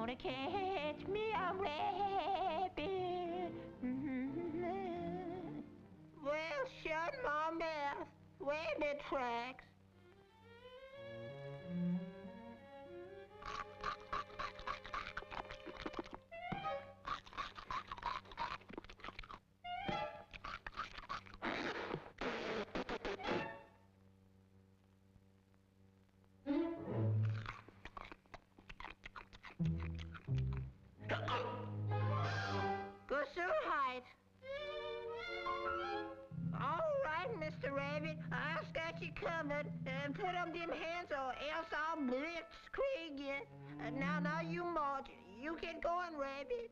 gonna catch me a rabbit. Well, shut my mouth. Rabbit tracks. Height. All right, Mr. Rabbit, I've got you covered. And put up them hands or else I'll blitzkrieg you. Now you march. You get going, Rabbit.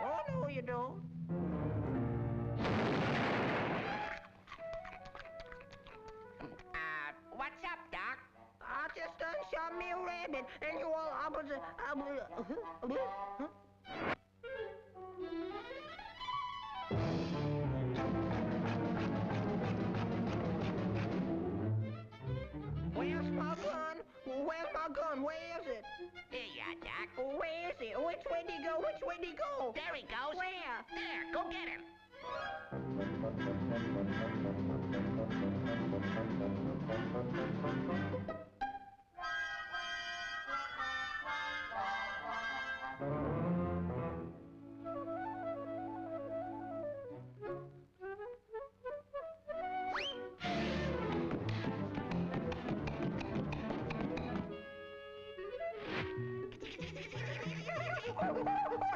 Oh, no, you don't. What's up, Doc? I just done shot me a rabbit, and you all, Where's my gun? Where's my gun? Where is it? Here you are, Doc. Where is it? Which way did he go? Which way did he go? There he goes. Where? There, go get him.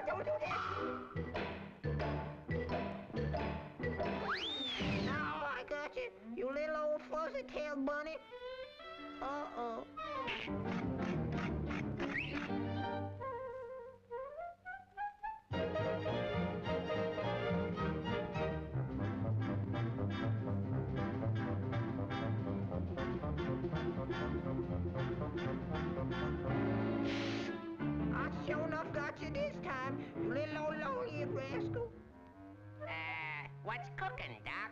Don't do that! Now I got you, you little old fuzzy-tailed bunny. Uh-oh. I sure enough got you this time, you little old long-eared rascal. What's cooking, Doc?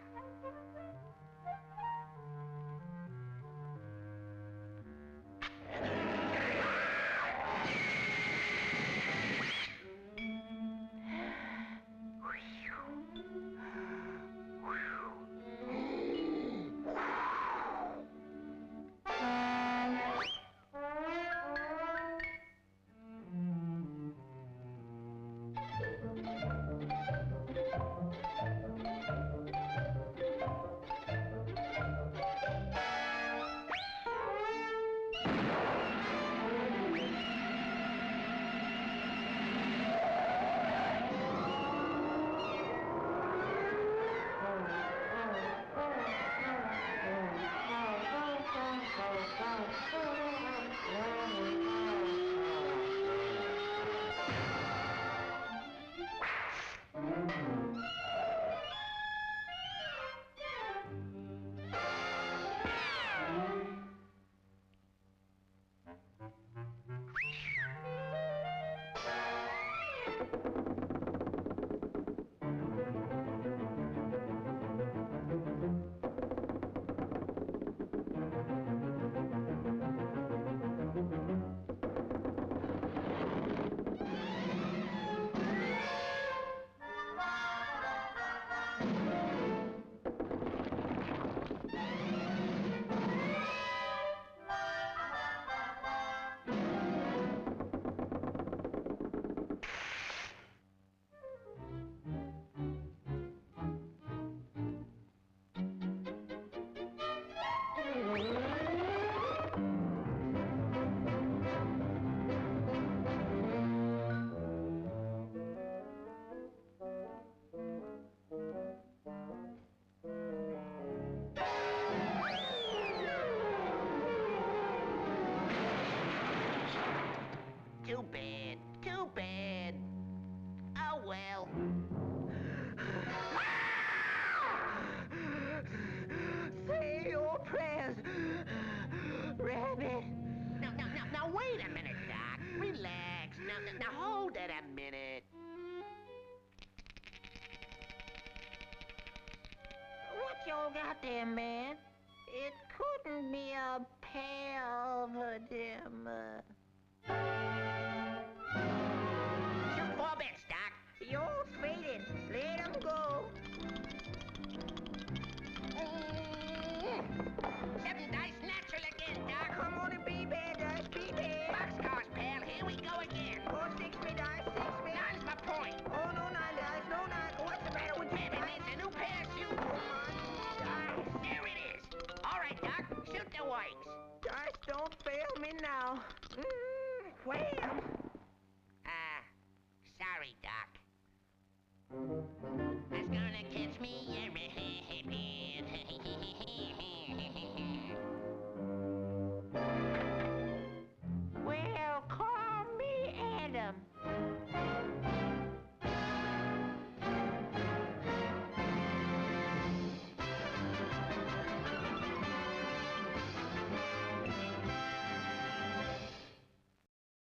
Too bad. Too bad. Oh, well. Say your prayers, Rabbit. Now, wait a minute, Doc. Relax. Now, hold it a minute. What y'all got there, man? It couldn't be a pair of them. Shoot 4 bits, Doc. You're faded. Let 'em go. 7 dice natural again, Doc. Come on and be bad dice, keep it. Boxcars, pal. Here we go again. Oh, 6 me dice, 6 me. Nine's my point. Oh, no 9 dice, no 9. What's the matter with you? Baby needs a new pair of shoes. Oh, my dice. There it is. All right, Doc. Shoot the whites. Dice don't fail me now. Wham! Sorry, Doc.